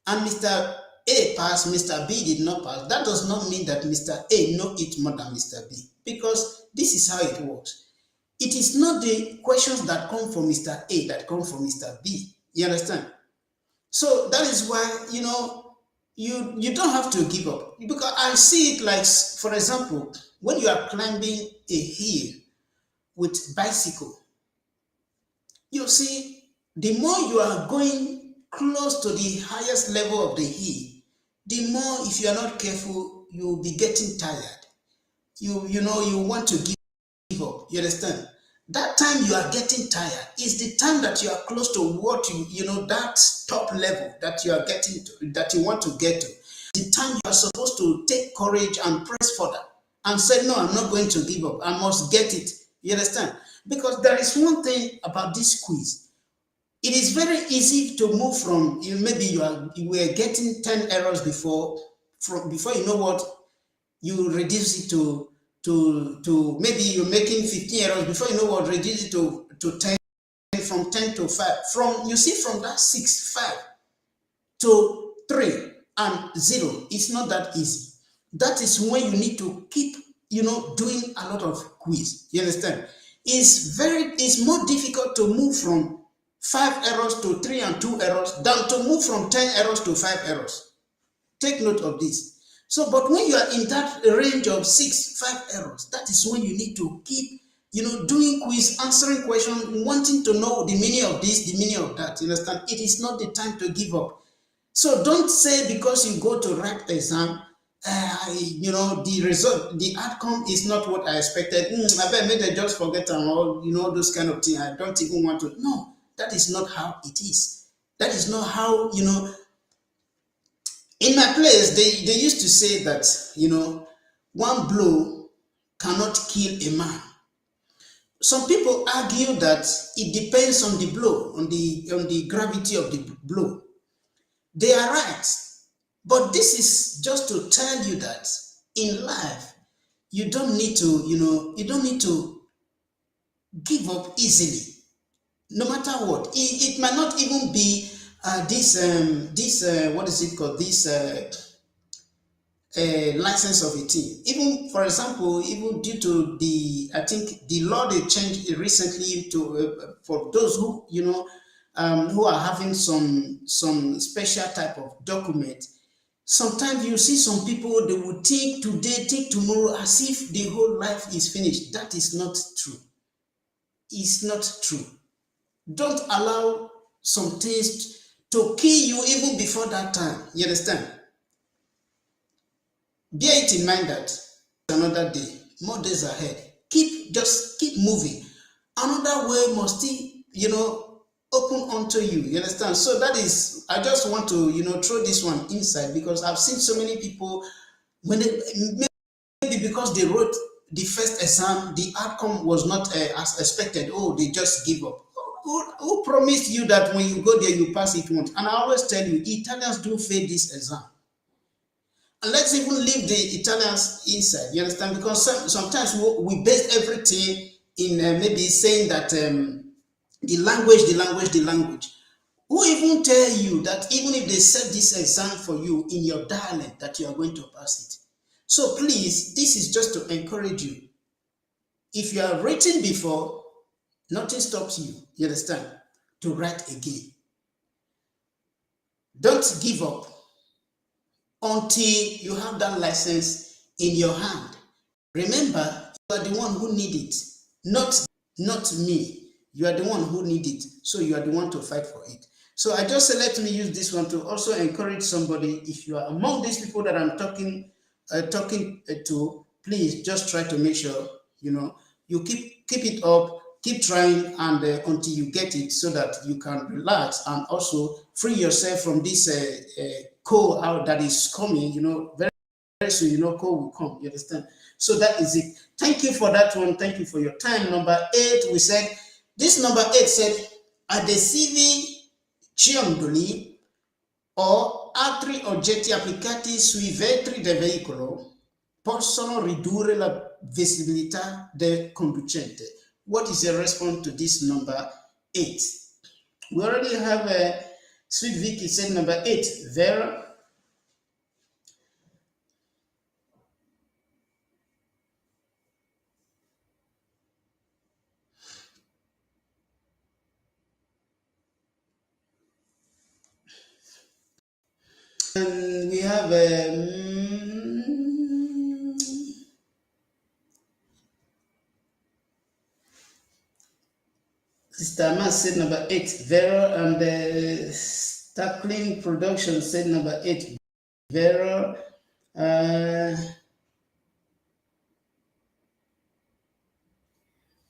Speaker 1: and Mr. A passed, Mr. B did not pass, that does not mean that Mr. A know it more than Mr. B, because this is how it works. It is not the questions that come from Mr. A that come from Mr. B. You understand? So that is why, you don't have to give up. Because I see it like, for example, when you are climbing a hill with bicycle, you see, the more you are going close to the highest level of the hill, the more, if you are not careful, you'll be getting tired. You want to give up. You understand? That time you are getting tired is the time that you are close to what that top level that you are getting to, that you want to get to. The time you are supposed to take courage and press further and say, no, I'm not going to give up. I must get it. You understand? Because there is one thing about this quiz. It is very easy to move from, maybe you were getting 10 errors before you know what, you reduce it to maybe you're making 15 errors. Before you know what, reduce it to 10, from 10 to 5. From, you see, from that 6, 5 to 3 and 0, it's not that easy. That is when you need to keep, doing a lot of quiz. You understand? It's more difficult to move from 5 errors to 3 and 2 errors than to move from 10 errors to 5 errors. Take note of this. So, but when you are in that range of 6, 5 errors, that is when you need to keep, doing quiz, answering questions, wanting to know the meaning of this, the meaning of that. You understand? It is not the time to give up. So don't say because you go to write exam, the result, the outcome is not what I expected. I bet maybe I just forget them all, those kind of things. I don't even want to. No, that is not how it is. That is not how, in my place, they used to say that, one blow cannot kill a man. Some people argue that it depends on the blow, on the gravity of the blow. They are right. But this is just to tell you that in life, you don't need to give up easily, no matter what. It might not even be what is it called? This license of a team. Even, for example, even due to I think the law they changed recently to for those who are having some special type of document. Sometimes you see some people, they will think today, think tomorrow, as if the whole life is finished. That is not true. It's not true. Don't allow some things to kill you even before that time. You understand? Bear it in mind that another day, more days ahead. Just keep moving. Another way must still, open onto you. You understand? So that is, I just want to, throw this one inside, because I've seen so many people, when maybe because they wrote the first exam, the outcome was not as expected. Oh, they just give up. Who promised you that when you go there, you pass it once? And I always tell you, Italians do fail this exam. And let's even leave the Italians inside, you understand? Because sometimes we base everything in maybe saying that the language. Who even tell you that even if they set this exam for you in your dialect, that you are going to pass it? So please, this is just to encourage you. If you have written before, nothing stops you, you understand, to write again. Don't give up until you have that license in your hand. Remember, you are the one who need it, not me. You are the one who need it, so you are the one to fight for it. So I just say, let me use this one to also encourage somebody. If you are among these people that I'm talking to, please just try to make sure you keep it up, keep trying, and until you get it, so that you can relax and also free yourself from this cold out that is coming. Very soon, cold will come. You understand? So that is it. Thank you for that one. Thank you for your time. Number 8, we said, this number 8 said, adesivi ciondoli o altri oggetti applicati sui vetri del veicolo possono ridurre la visibilità del conducente. What is your response to this number 8? We already have a Sweet Vicky said number 8. Vera? And we have Sister Mas said number 8. Vera, and Starkling Production said number 8. Vera.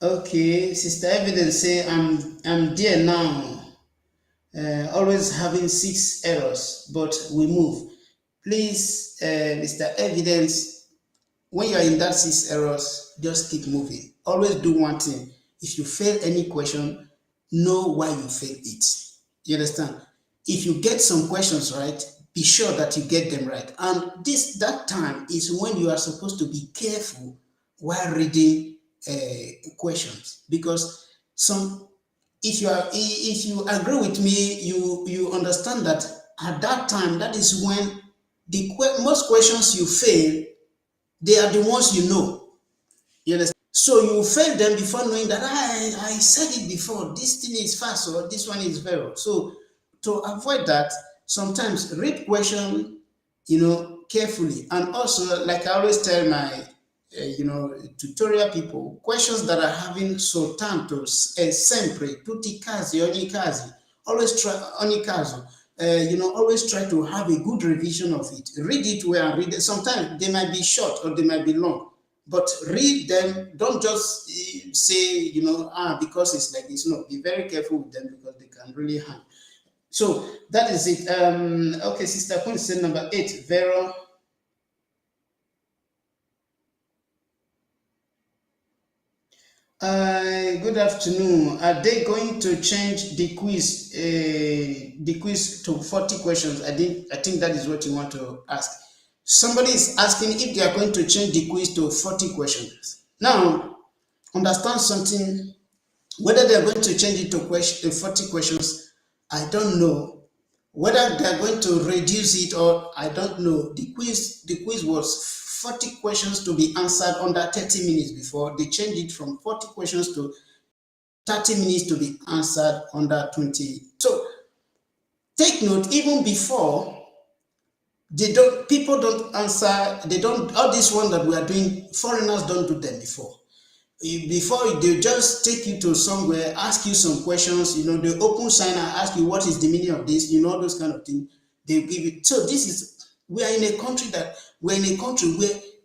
Speaker 1: Okay, Sister Evidence say I'm there now. Always having 6 errors, but we move. Please, Mr. Evidence, when you are in that 6 errors, just keep moving. Always do one thing. If you fail any question, know why you failed it. You understand? If you get some questions right, be sure that you get them right. And that time is when you are supposed to be careful while reading questions, because if you agree with me, you understand that at that time, that is when most questions you fail, they are the ones you know. You understand? So you fail them before knowing that I said it before. This thing is fast or this one is very. So to avoid that, sometimes read question, carefully. And also, like I always tell my tutorial people, questions that are having soltanto, sempre, tutti casi, ogni casi, always try ogni caso. Always try to have a good revision of it. Read it well and read it. Sometimes they might be short or they might be long, but read them. Don't just say, because it's like this. No, be very careful with them because they can really hang. So that is it. Okay, Sister Queen said number 8, Vero. Good afternoon. Are they going to change the quiz to 40 questions? I think that is what you want to ask. Somebody is asking if they are going to change the quiz to 40 questions. Now, understand something. Whether they are going to change it to 40 questions, I don't know. Whether they are going to reduce it, or I don't know. The quiz was 40 questions to be answered under 30 minutes before. They changed it from 40 questions to 30 minutes to be answered under 20. So take note, even before, people don't answer, all this one that we are doing, foreigners don't do them before. Before they just take you to somewhere, ask you some questions, they open sign and ask you what is the meaning of this, those kind of things. They give it. So we are in a country where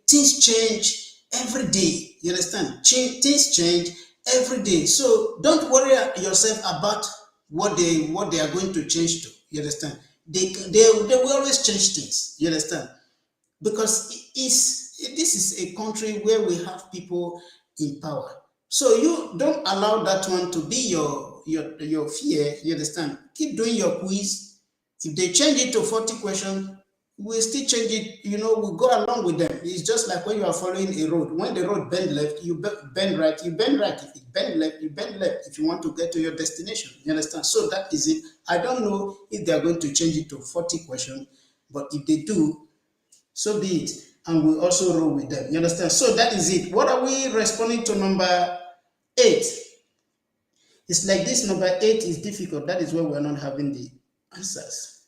Speaker 1: things change every day. You understand? Things change every day. So don't worry yourself about what they are going to change to. You understand? They will always change things. You understand? Because this is a country where we have people in power. So you don't allow that one to be your fear. You understand? Keep doing your quiz. If they change it to 40 questions, we'll still change it. We'll go along with them. It's just like when you are following a road. When the road bend left, you bend right. You bend right. If it bend left, you bend left. If you want to get to your destination, you understand? So that is it. I don't know if they are going to change it to 40 questions, but if they do, so be it, and we also roll with them. You understand? So that is it. What are we responding to? Number 8. It's like this. Number 8 is difficult. That is why we're not having the answers.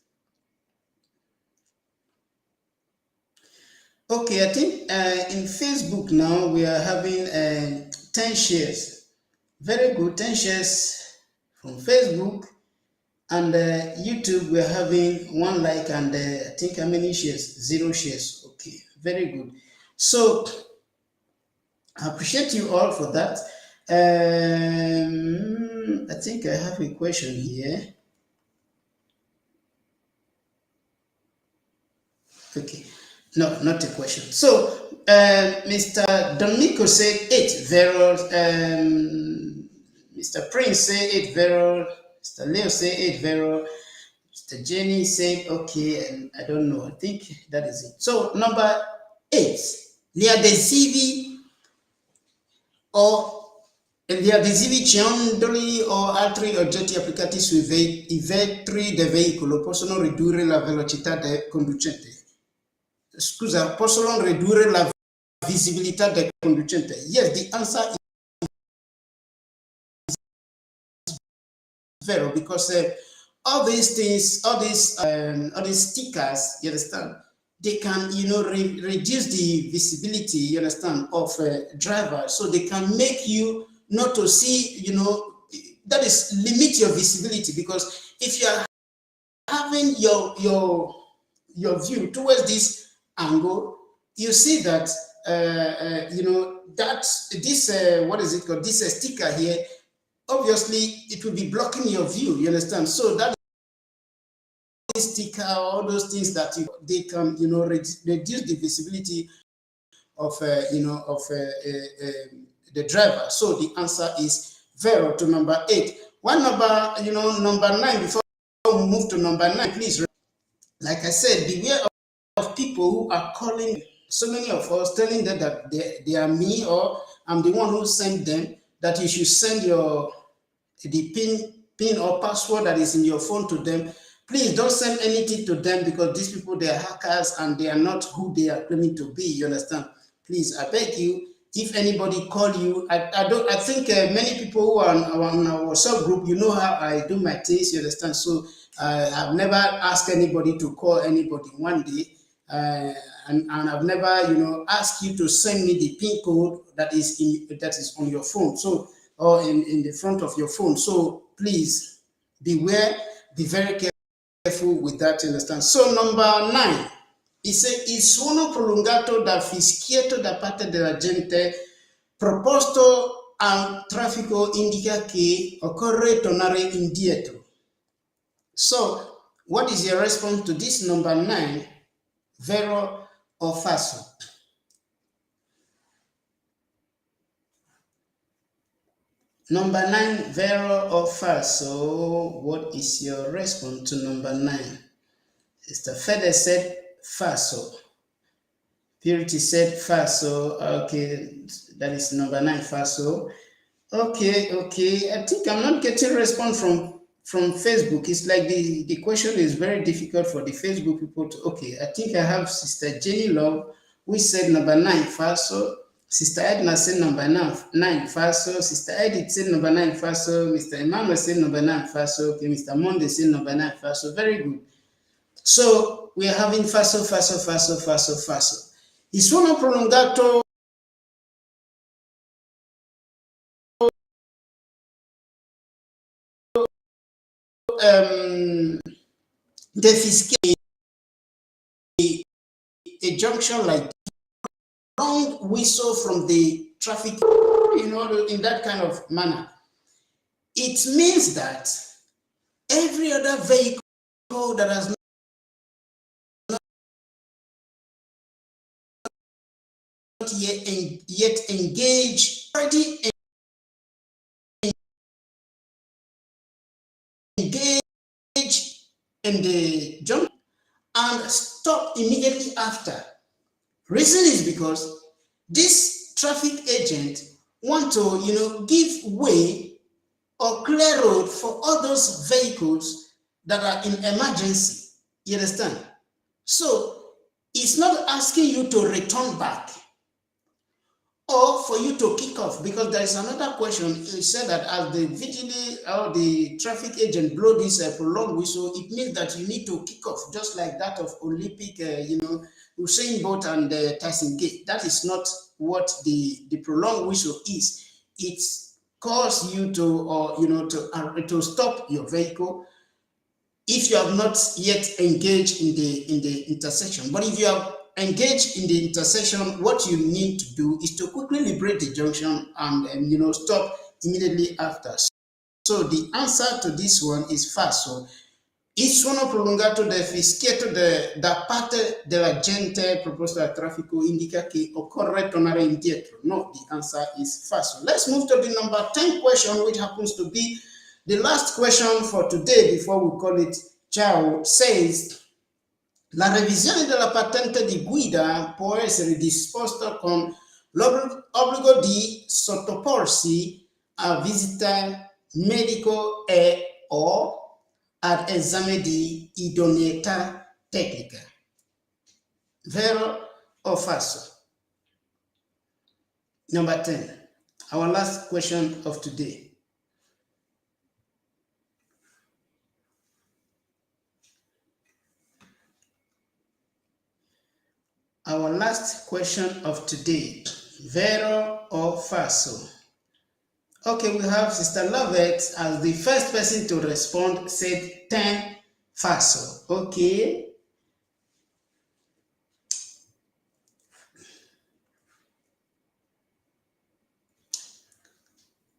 Speaker 1: Okay, I think in Facebook now we are having 10 shares. Very good. 10 shares from Facebook. And YouTube, we're having 1 like, and I think how many shares? 0 shares. Okay, very good. So I appreciate you all for that. I think I have a question here. Okay, no, not a question. So Mr. Dominico said 8 Vero. Mr. Prince said 8 Vero. Mr. Leo said 8 Vero. Mr. Jenny said, okay, and I don't know. I think that is it. So number 8, gli adesivi ciondoli o altri oggetti applicati i vetri del veicolo possono ridurre la velocità del conducente. Scusa, possono ridurre la visibilità del conducente. Yes, the answer is Vero, because all these things, all these stickers, you understand, they can, reduce the visibility, you understand, of a driver. So they can make you not to see, that is limit your visibility, because if you are having your view towards this angle, you see that, that this, what is it called? This sticker here, obviously it will be blocking your view, you understand? So that sticker, all those things that they can, reduce the visibility of, the driver. So the answer is Vero to number 8. One number, number 9, before we move to number 9, please. Like I said, beware of people who are calling so many of us, telling them that they are me or I'm the one who sent them, that you should send the pin or password that is in your phone to them. Please don't send anything to them, because these people, they are hackers and they are not who they are claiming to be. You understand? Please, I beg you, if anybody call you, I think many people who are on our WhatsApp group, you know how I do my things. You understand? So I've never asked anybody to call anybody one day. Uh, and I've never, asked you to send me the PIN code that is on your phone. So, or in the front of your phone. So please beware, be very careful with that, you understand? So number 9, dice, il suono prolungato dal fischietto da parte della gente proposto al traffico indica che occorre tornare indietro. So, what is your response to this number 9, vero or falso? Number 9, vero or falso? What is your response to number 9? Mr. Fede said falso. Purity said falso. Okay, that is number 9, falso. Okay. I think I'm not getting response from Facebook. It's like the question is very difficult for the Facebook people to. Okay, I think I have Sister Jenny Love, who said number 9, falso. Sister Edna said number 9, falso. Sister Edith said number 9, falso. Mr. Emmanuel said number 9, falso. Okay, Mr. Monde said number 9, falso. Very good. So we are having falso. Il suono prolungato defiscate a junction like long whistle from the traffic, in that kind of manner. It means that every other vehicle that has not yet engaged, already engaged in the junction and stop immediately after. Reason is because this traffic agent want to, give way or clear road for all those vehicles that are in emergency. You understand? So it's not asking you to return back or for you to kick off, because there is another question. It said that as the vigilante or the traffic agent blow this prolonged whistle, it means that you need to kick off, just like that of Olympic, Usain Bolt and Tyson Gate. That is not what the prolonged whistle is. It calls you to stop your vehicle if you have not yet engaged in the intersection. But if you have engaged in the intersection, what you need to do is to quickly liberate the junction and stop immediately after. So the answer to this one is falso. Il suono prolungato del fischietto da parte della gente proposto al traffico indica che occorre tornare indietro. No, the answer is falso. Let's move to the number 10 question, which happens to be the last question for today before we call it ciao. Says, la revisione della patente di guida può essere disposta con l'obbligo di sottoporsi a visita medico o ad esame di idoneità tecnica. Vero o falso? Number 10, our last question of today. Our last question of today, vero or falso? Okay, we have Sister Lovett as the first person to respond, said 10 falso. Okay.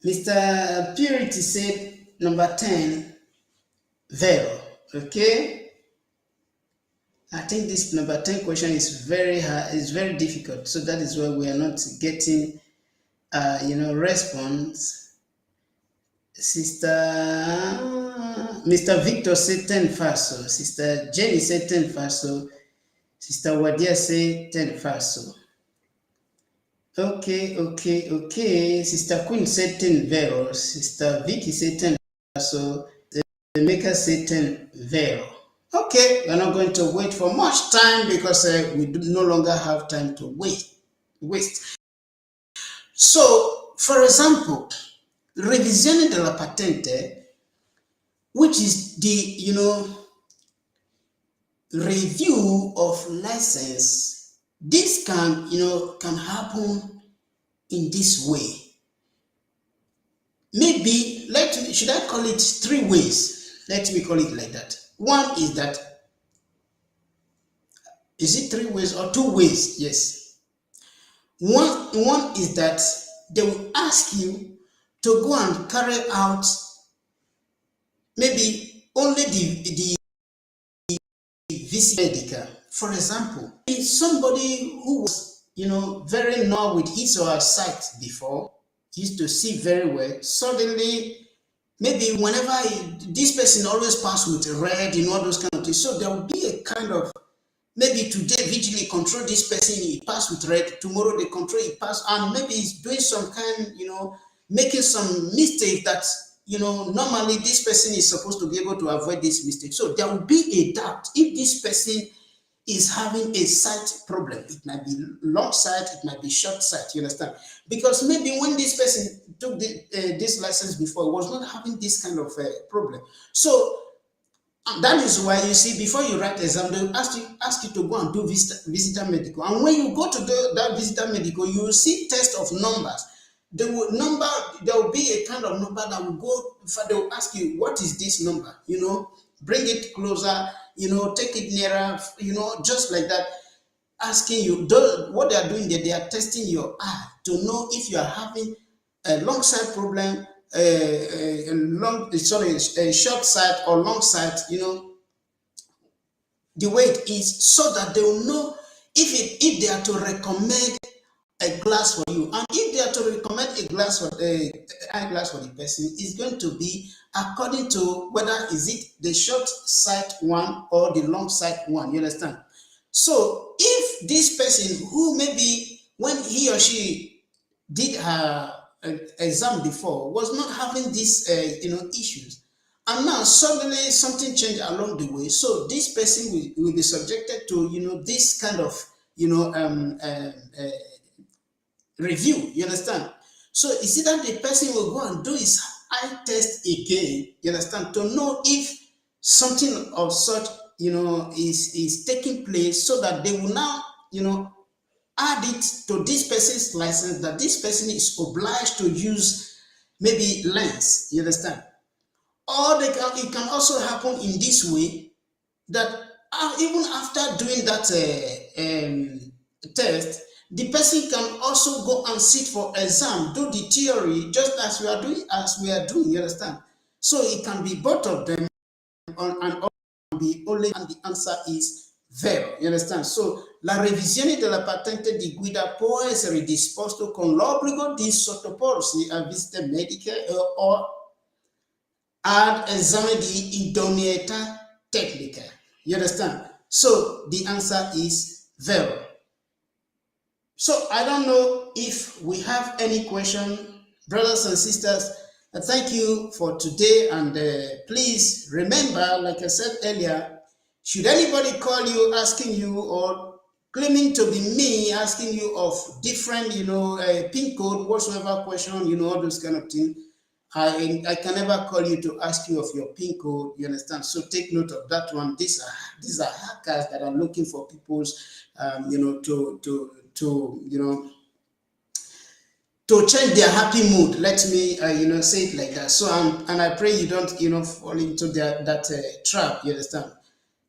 Speaker 1: Mr. Purity said number 10, vero. Okay. I think this number 10 question is very hard, is very difficult. So that is why we are not getting response. Sister Mr. Victor said 10 faso. Sister Jenny said 10 faso. Sister Wadia said 10 faso. Okay. Sister Queen said 10 vero. Sister Vicky said 10 faso. The maker said 10 vero. Okay, we're not going to wait for much time because we no longer have time to waste. So, for example, revisione della patente, which is the, review of license, this can, can happen in this way. Maybe, should I call it 3 ways? Let me call it like that. One is that, is it 3 ways or 2 ways? Yes. One is that they will ask you to go and carry out maybe only the visit medical. For example, if somebody who was, very known with his or her sight before, used to see very well, suddenly, maybe whenever this person always pass with red, all those kind of things. So there will be a kind of, maybe today vigilantly control this person, he pass with red, tomorrow they control he pass, and maybe he's doing some kind, making some mistake that, normally this person is supposed to be able to avoid this mistake. So there will be a doubt if this person is having a sight problem. It might be long sight, it might be short sight, you understand? Because maybe when this person took this license before, was not having this kind of problem. So that is why you see, before you write exam, they will ask you to go and do visitor medical. And when you go to that visitor medical, you will see test of numbers. There will be a kind of number that will go. They will ask you, what is this number? Bring it closer. Take it nearer. Just like that, asking you. What they are doing there, they are testing your eye to know if you are having a long sight problem, a short sight or long sight, the way it is, so that they will know if they are to recommend a glass for you. And if they are to recommend eyeglass for the person, is going to be according to whether is it the short sight one or the long sight one, you understand? So if this person who maybe when he or she did her exam before was not having these issues, and now suddenly something changed along the way, so this person will be subjected to this kind of review, you understand? So it's either the person will go and do his eye test again, you understand, to know if something of such is taking place, so that they will now add it to this person's license, that this person is obliged to use maybe lens, you understand? Or it can also happen in this way, that even after doing that test, the person can also go and sit for exam, do the theory, just as we are doing, you understand? So it can be both of them, and the answer is vero, you understand? So la revisione della patente di guida può essere disposto con l'obbligo di sottoporsi a visite mediche o ad esame di idoneità tecnica, you understand? So the answer is vero. So I don't know if we have any question, brothers and sisters. Thank you for today, and please remember, like I said earlier, should anybody call you asking you or claiming to be me, asking you of different, PIN code, whatsoever question, all those kind of things, I can never call you to ask you of your PIN code, you understand? So take note of that one. These are hackers that are looking for people's, to change their happy mood. Let me, say it like that. So, and I pray you don't, fall into that trap. You understand?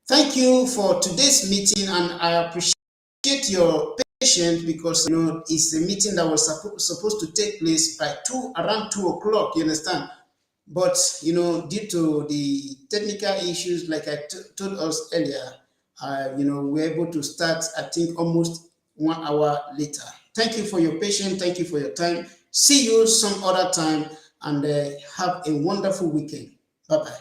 Speaker 1: Thank you for today's meeting, and I appreciate your patience, because it's a meeting that was supposed to take place by around 2 o'clock. You understand? But due to the technical issues, like I told us earlier, we're able to start, I think, almost 1 hour later. Thank you for your patience. Thank you for your time. See you some other time, and have a wonderful weekend. Bye-bye.